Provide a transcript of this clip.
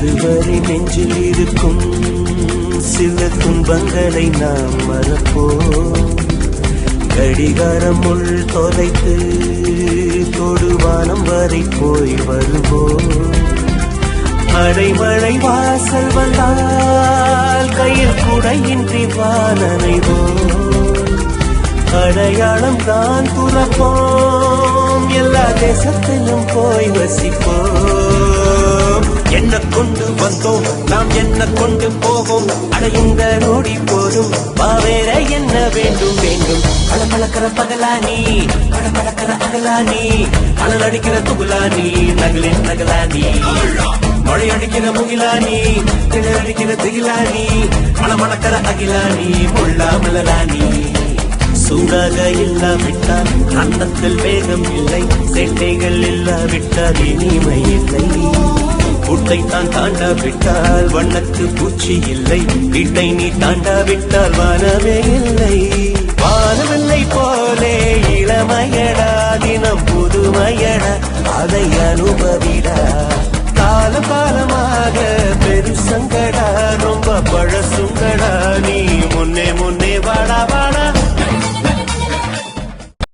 இதுவரை நெஞ்சில் இருக்கும் சில துன்பங்களை நாம் மறப்போம். கடிகாரம் உள் தொலைத்து தொடுவானம் வரை போய் வருவோம். அடைமழை வாசல் வந்தால் கையில் குடையின்றி வானனைவோம். அடையாளம் தான் துறப்போம், எல்லா தேசத்திலும் போய் வசிப்போம். என்ன கொண்டு வந்தோம் நாம் என்ன கொண்டு போவோம், அடையுங்க நோடி போதும் வேற என்ன வேண்டும் வேண்டும். பழக்கிற பகலானி பழக்கிற அகலானி, அனல் அடிக்கிற துகுலானி நகலின் நகலானி, மழை அடிக்கிற முகிலானி கிணறு அடிக்கிற திகிலானி, மணக்கிற அகிலானி முள்ளா மலராணி. சூடாக இல்லாவிட்டால் அன்னத்தில் வேகம் இல்லை, சேட்டைகள் இல்லாவிட்டால் இனிமை இல்லை. உட்டைத்தான் தாண்டாவிட்டால் வண்ணத்து பூச்சி இல்லை, வீட்டை நீ தாண்டாவிட்டால் வானமே இல்லை. வானவில்லை போலே இளமையடா, தினம் புதுமையடா, அதை அனுபவிடா.